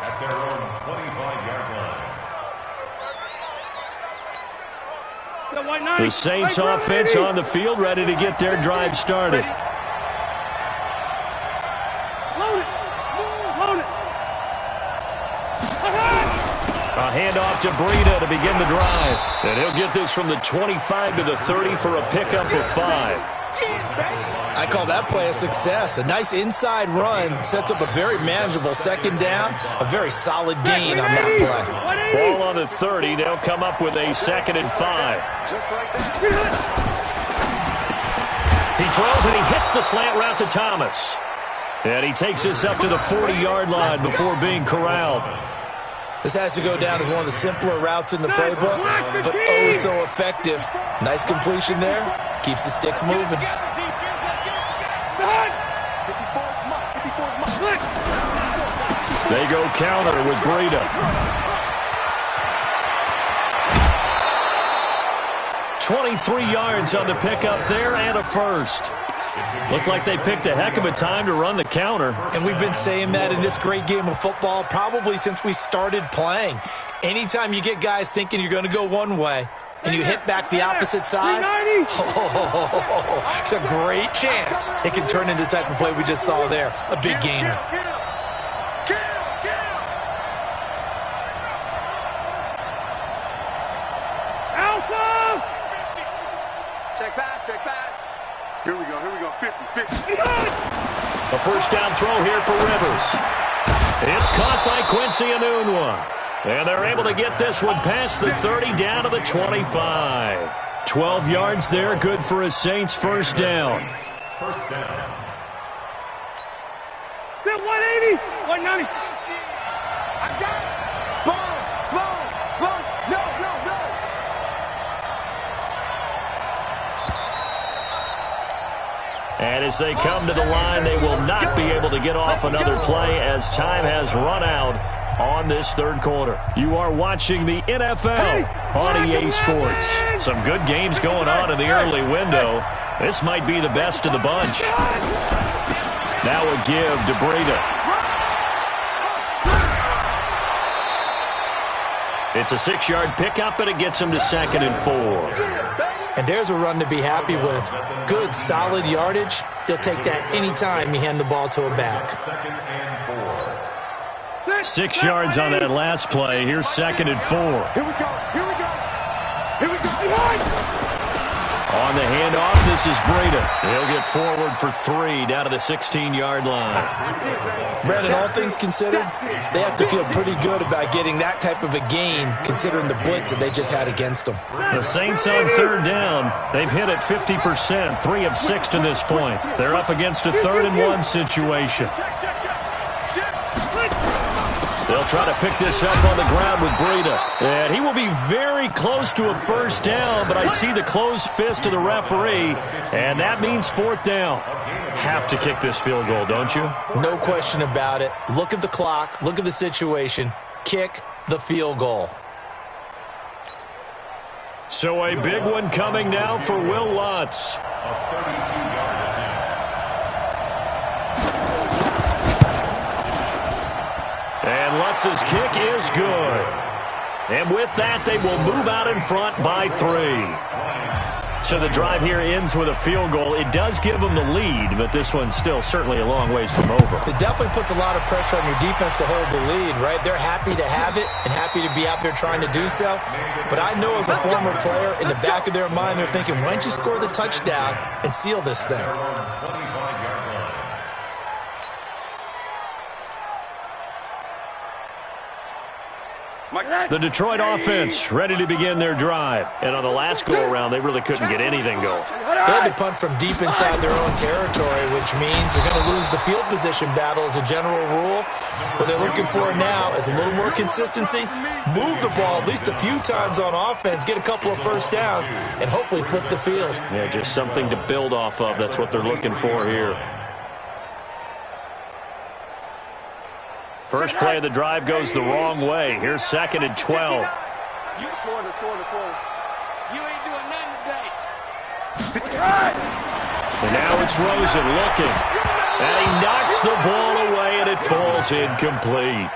[SPEAKER 4] at their own 25-yard line.
[SPEAKER 2] The Saints offense on the field ready to get their drive started. A handoff to Breida to begin the drive. And he'll get this from the 25 to the 30 for a pickup of 5.
[SPEAKER 5] I call that play a success. A nice inside run sets up a very manageable 2nd down. A very solid gain on that play.
[SPEAKER 2] Ball on the 30. They'll come up with a 2nd and 5.
[SPEAKER 3] Just like that.
[SPEAKER 2] He throws and he hits the slant route to Thomas. And he takes this up to the 40-yard line before being corralled.
[SPEAKER 5] This has to go down as one of the simpler routes in the playbook, but oh so effective. Nice completion there. Keeps the sticks moving.
[SPEAKER 2] They go counter with Breida. 23 yards on the pickup there and a first. Looked like they picked a heck of a time to run the counter.
[SPEAKER 5] And we've been saying that in this great game of football probably since we started playing. Anytime you get guys thinking you're going to go one way and you hit back the opposite side, it's a great chance it can turn into the type of play we just saw there, a big gainer.
[SPEAKER 3] Check back. Here we go, 50.
[SPEAKER 2] A first down throw here for Rivers. It's caught by Quincy Enunwa. And they're able to get this one past the 30 down to the 25. 12 yards there, good for a Saints first down.
[SPEAKER 4] First down.
[SPEAKER 6] 180, 190.
[SPEAKER 3] I got it. Sponge. No.
[SPEAKER 2] And as they come to the line, they will not be able to get off another play as time has run out on this third quarter. You are watching the NFL on EA Sports. Some good games going on in the early window. This might be the best of the bunch. Now a give to Breida. It's a 6-yard pickup, and it gets him to 2nd and 4.
[SPEAKER 5] And there's a run to be happy with. Good, solid yardage. He'll take that anytime you hand the ball to a back.
[SPEAKER 2] 6 yards on that last play. Here's 2nd and 4.
[SPEAKER 3] Here we go. Here we go. Here we go.
[SPEAKER 2] On the handoff, this is Breida. He'll get forward for 3 down to the 16-yard line.
[SPEAKER 5] Brandon, all things considered, they have to feel pretty good about getting that type of a gain considering the blitz that they just had against them.
[SPEAKER 2] The Saints on 3rd down. They've hit it 50%, 3 of 6 to this point. They're up against a 3rd and 1 situation. They'll try to pick this up on the ground with Breida. And he will be very close to a first down, but I see the closed fist of the referee, and that means 4th down. Have to kick this field goal, don't you?
[SPEAKER 5] No question about it. Look at the clock. Look at the situation. Kick the field goal.
[SPEAKER 2] So a big one coming now for Will Lutz. And Lutz's kick is good. And with that, they will move out in front by 3. So the drive here ends with a field goal. It does give them the lead, but this one's still certainly a long ways from over.
[SPEAKER 5] It definitely puts a lot of pressure on your defense to hold the lead, right? They're happy to have it and happy to be out there trying to do so. But I know as a former player, in the back of their mind, they're thinking, why don't you score the touchdown and seal this thing?
[SPEAKER 2] The Detroit offense ready to begin their drive. And on the last go-around, they really couldn't get anything going.
[SPEAKER 5] They had to punt from deep inside their own territory, which means they're going to lose the field position battle as a general rule. What they're looking for now is a little more consistency, move the ball at least a few times on offense, get a couple of first downs, and hopefully flip the field.
[SPEAKER 2] Yeah, just something to build off of. That's what they're looking for here. First play of the drive goes the wrong way. Here's 2nd and 12.
[SPEAKER 6] You quarter. You ain't doing nothing today.
[SPEAKER 2] And now it's Rosen looking. And he knocks the ball away, and it falls incomplete.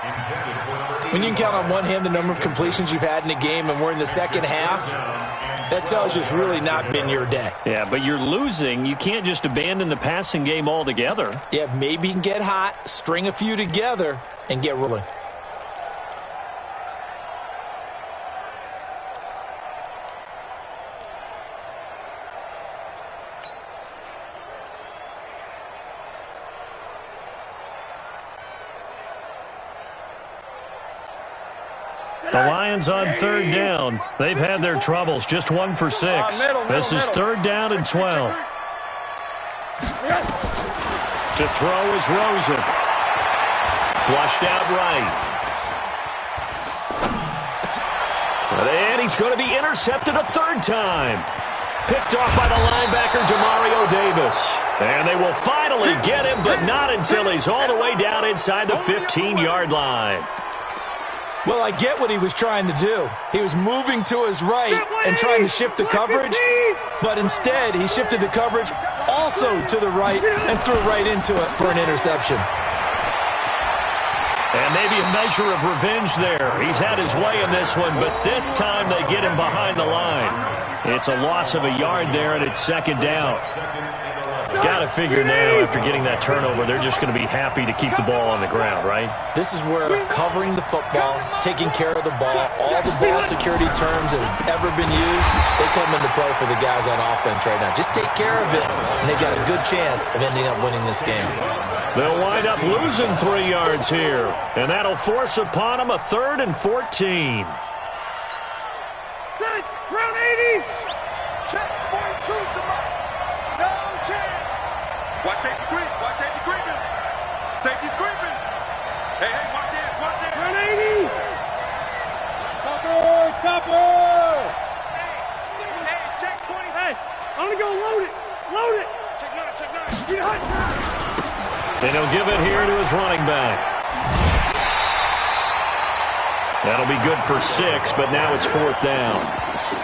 [SPEAKER 5] When you can count on one hand the number of completions you've had in a game and we're in the second half, that tells you it's really not been your day.
[SPEAKER 2] Yeah, but you're losing. You can't just abandon the passing game altogether.
[SPEAKER 5] Yeah, maybe you can get hot, string a few together, and get rolling.
[SPEAKER 2] The Lions on 3rd down. They've had their troubles. Just 1 for 6. This is 3rd down and 12. To throw is Rosen. Flushed out right. And he's going to be intercepted a 3rd time. Picked off by the linebacker, Demario Davis. And they will finally get him, but not until he's all the way down inside the 15-yard line.
[SPEAKER 5] Well, I get what he was trying to do. He was moving to his right and trying to shift the coverage, but instead he shifted the coverage also to the right and threw right into it for an interception.
[SPEAKER 2] And maybe a measure of revenge there. He's had his way in this one, but this time they get him behind the line. It's a loss of a yard there, and it's 2nd down. Got to figure now, after getting that turnover, they're just going to be happy to keep the ball on the ground, right?
[SPEAKER 5] This is where covering the football, taking care of the ball, all the ball security terms that have ever been used, they come into play for the guys on offense right now. Just take care of it, and they've got a good chance of ending up winning this game.
[SPEAKER 2] They'll wind up losing 3 yards here, and that'll force upon them a 3rd and 14.
[SPEAKER 6] Round 80.
[SPEAKER 3] Check, 42's the mark. No chance. Watch safety creep. Watch safety creeping. Safety's creeping. Hey, watch it. Watch it.
[SPEAKER 6] Round 80. Topper.
[SPEAKER 3] Hey, check 20.
[SPEAKER 6] Hey, I'm going to go load it. Load it.
[SPEAKER 3] Check 9.
[SPEAKER 6] Get hot.
[SPEAKER 2] And he'll give it here to his running back. That'll be good for 6, but now it's 4th down.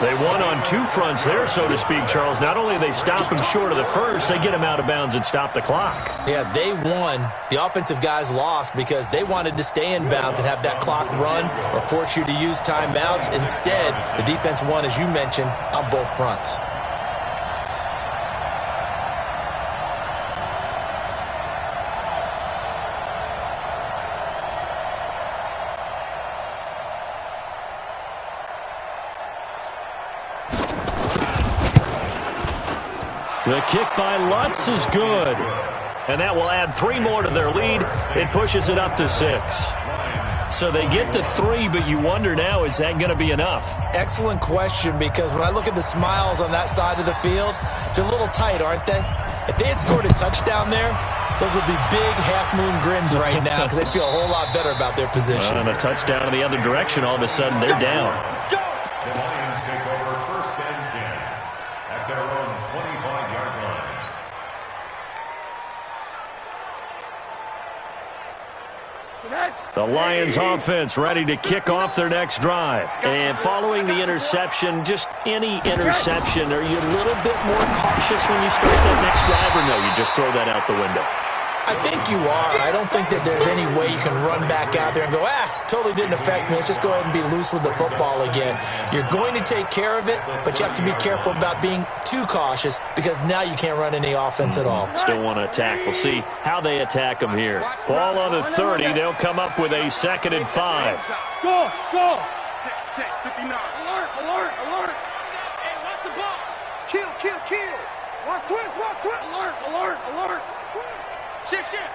[SPEAKER 2] They won on 2 fronts there, so to speak, Charles. Not only they stop him short of the first, they get him out of bounds and stop the clock.
[SPEAKER 5] Yeah, they won. The offensive guys lost because they wanted to stay in bounds and have that clock run or force you to use timeouts. Instead, the defense won, as you mentioned, on both fronts.
[SPEAKER 2] The kick by Lutz is good. And that will add 3 more to their lead. It pushes it up to 6. So they get to 3, but you wonder now, is that going to be enough?
[SPEAKER 5] Excellent question, because when I look at the smiles on that side of the field, they're a little tight, aren't they? If they had scored a touchdown there, those would be big half-moon grins right now because they feel a whole lot better about their position.
[SPEAKER 2] And a touchdown in the other direction, all of a sudden they're down.
[SPEAKER 4] The Lions take over 1st and 10 at their own 25-yard line.
[SPEAKER 2] The Lions offense ready to kick off their next drive. And following the interception, just any interception, are you a little bit more cautious when you start that next drive, or no, you just throw that out the window?
[SPEAKER 5] I think you are. I don't think that there's any way you can run back out there and go, totally didn't affect me. Let's just go ahead and be loose with the football again. You're going to take care of it, but you have to be careful about being too cautious because now you can't run any offense at all.
[SPEAKER 2] Still want to attack. We'll see how they attack them here. Ball on the 30. They'll come up with a 2nd and 5.
[SPEAKER 6] Go, go.
[SPEAKER 3] Check, 59.
[SPEAKER 6] Alert, alert, alert. Hey, watch the ball.
[SPEAKER 3] Kill, kill, kill.
[SPEAKER 6] Watch twist, watch twist. Alert, alert, alert. Shift, shift.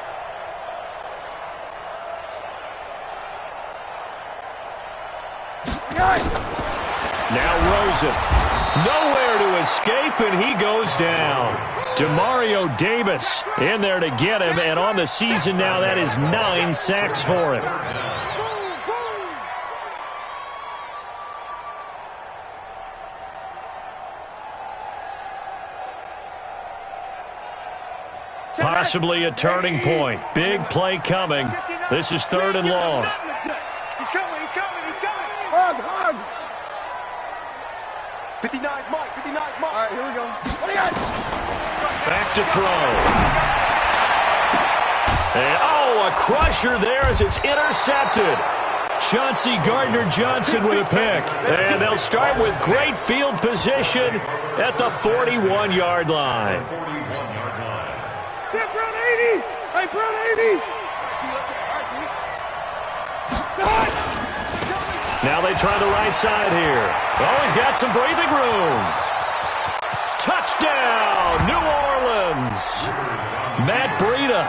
[SPEAKER 2] Now Rosen. Nowhere to escape, and he goes down. Demario Davis in there to get him, and on the season now, that is 9 sacks for him. Possibly a turning point. Big play coming. This is 3rd and long.
[SPEAKER 3] He's coming, he's coming, he's coming.
[SPEAKER 6] Hug, hug.
[SPEAKER 3] 59's Mike, 59's Mike.
[SPEAKER 6] All right, here we go. What do you got?
[SPEAKER 2] Back to throw. And, a crusher there as it's intercepted. Chauncey Gardner-Johnson with a pick. And they'll start with great field position at the 41-yard line.
[SPEAKER 6] Hey, Brown 80. Hey, Brown 80.
[SPEAKER 2] Now they try the right side here. Oh, he's got some breathing room. Touchdown, New Orleans. Matt Breida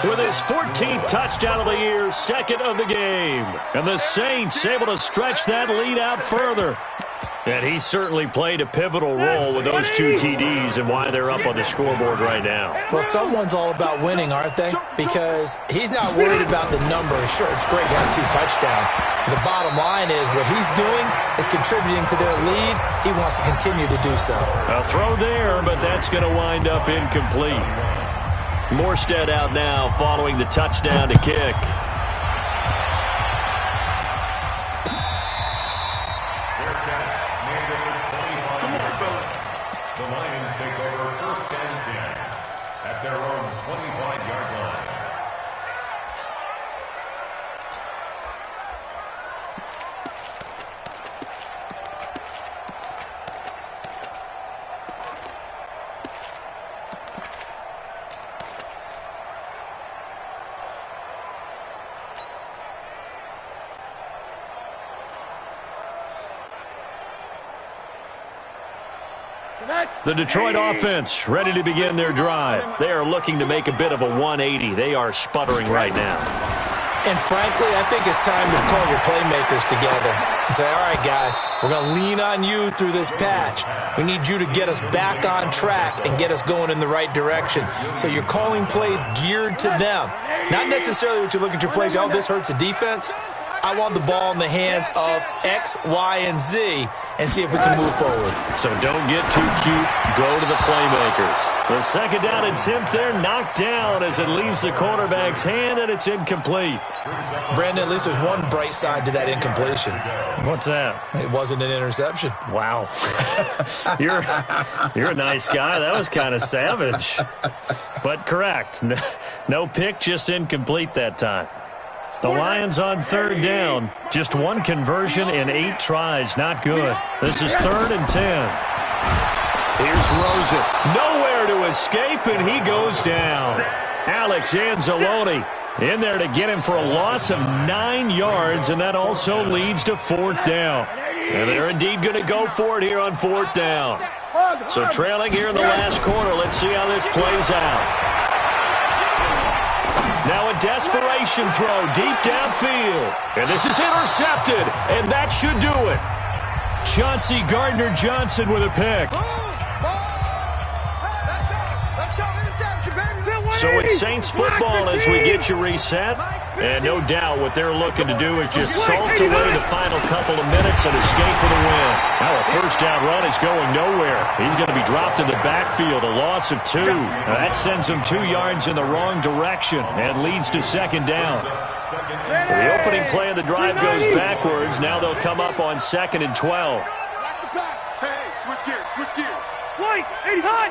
[SPEAKER 2] with his 14th touchdown of the year, 2nd of the game. And the Saints able to stretch that lead out further. And he certainly played a pivotal role with those 2 TDs and why they're up on the scoreboard right now.
[SPEAKER 5] Well, someone's all about winning, aren't they? Because he's not worried about the number. Sure, it's great to have 2 touchdowns. The bottom line is what he's doing is contributing to their lead. He wants to continue to do so.
[SPEAKER 2] A throw there, but that's going to wind up incomplete. Morstead out now following the touchdown to kick.
[SPEAKER 4] The Lions take over 1st and 10 at their own 25-yard line.
[SPEAKER 2] The Detroit offense ready to begin their drive. They are looking to make a bit of a 180. They are sputtering right now.
[SPEAKER 5] And frankly, I think it's time to call your playmakers together and say, all right, guys, we're going to lean on you through this patch. We need you to get us back on track and get us going in the right direction. So you're calling plays geared to them. Not necessarily what you look at your plays, oh, this hurts the defense. I want the ball in the hands of X, Y, and Z and see if we can move forward.
[SPEAKER 2] So don't get too cute. Go to the playmakers. The second down attempt there knocked down as it leaves the quarterback's hand, and it's incomplete.
[SPEAKER 5] Brandon, at least there's one bright side to that incompletion.
[SPEAKER 2] What's that?
[SPEAKER 5] It wasn't an interception.
[SPEAKER 2] Wow. You're a nice guy. That was kind of savage. But correct. No pick, just incomplete that time. The Lions on third down. Just one conversion in 8 tries. Not good. This is 3rd and 10. Here's Rosen. Nowhere to escape, and he goes down. Alex Anzalone in there to get him for a loss of 9 yards, and that also leads to 4th down. And they're indeed going to go for it here on 4th down. So trailing here in the last quarter. Let's see how this plays out. Now a desperation throw deep downfield. And this is intercepted, and that should do it. Chauncey Gardner-Johnson with a pick. So it's Saints football as we get you reset. And no doubt what they're looking to do is just salt away the final couple of minutes and escape with a win. Now a first down run is going nowhere. He's going to be dropped in the backfield, a loss of 2. Now that sends him 2 yards in the wrong direction and leads to 2nd down. So the opening play of the drive goes backwards. Now they'll come up on 2nd and 12.
[SPEAKER 3] Hey, switch gears.
[SPEAKER 6] White, 80 high.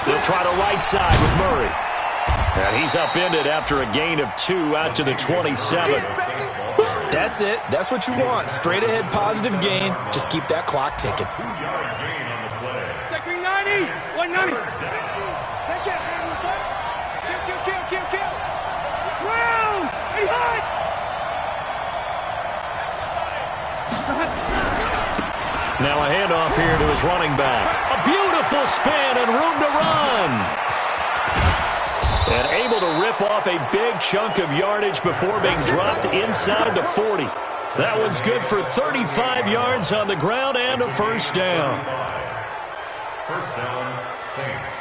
[SPEAKER 2] They'll try the right side with Murray. And he's upended after a gain of 2 out to the 27.
[SPEAKER 5] That's it. That's what you want. Straight ahead positive gain. Just keep that clock ticking.
[SPEAKER 4] 2-yard gain on the play.
[SPEAKER 6] Checking 90. 190. Kill. Round. 80 high.
[SPEAKER 2] Now a handoff here to his running back. A beautiful spin and room to run. And able to rip off a big chunk of yardage before being dropped inside the 40. That one's good for 35 yards on the ground and a first down.
[SPEAKER 4] First down, Saints.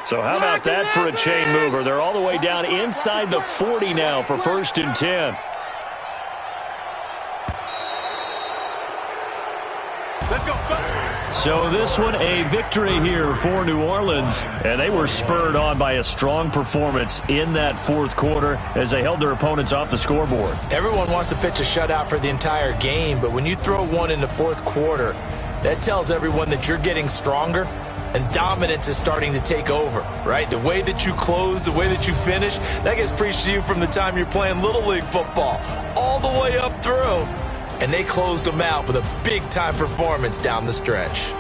[SPEAKER 2] So how about that for a chain mover? They're all the way down inside the 40 now for 1st and 10.
[SPEAKER 3] Let's go.
[SPEAKER 2] So this one a victory here for New Orleans, and they were spurred on by a strong performance in that 4th quarter as they held their opponents off the scoreboard.
[SPEAKER 5] Everyone wants to pitch a shutout for the entire game, but when you throw one in the 4th quarter, that tells everyone that you're getting stronger and dominance is starting to take over, right? The way that you close, the way that you finish, that gets preached to you from the time you're playing Little League football all the way up through. And they closed them out with a big-time performance down the stretch.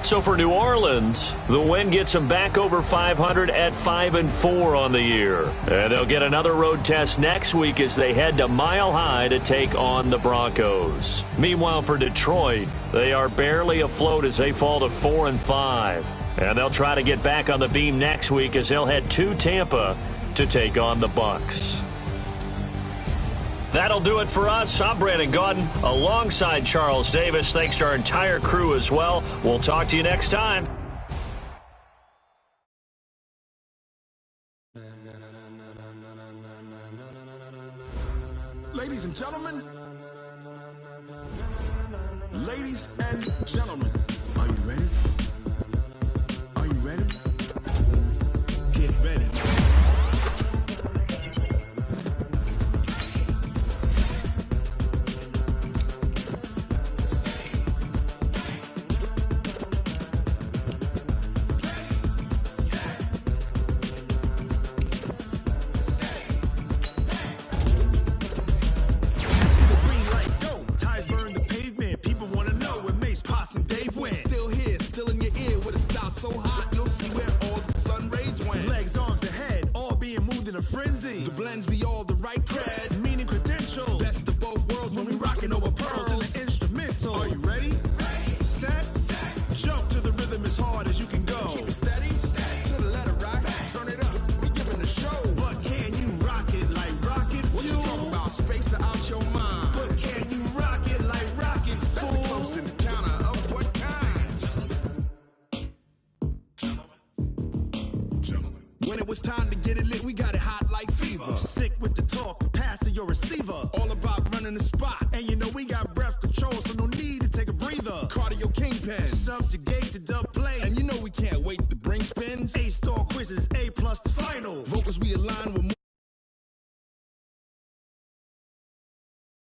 [SPEAKER 2] So for New Orleans, the win gets them back over 500 at 5-4 on the year. And they'll get another road test next week as they head to Mile High to take on the Broncos. Meanwhile, for Detroit, they are barely afloat as they fall to 4-5. And they'll try to get back on the beam next week as they'll head to Tampa to take on the Bucs. That'll do it for us. I'm Brandon Gaudin alongside Charles Davis. Thanks to our entire crew as well. We'll talk to you next time.
[SPEAKER 7] Ladies and gentlemen, are you ready? Are you ready? Get ready.
[SPEAKER 8] When it was time to get it lit, we got it hot like
[SPEAKER 7] your receiver. All about running the spot. And you know we got breath control, so no need to take a breather. Cardio kingpin. Subjugate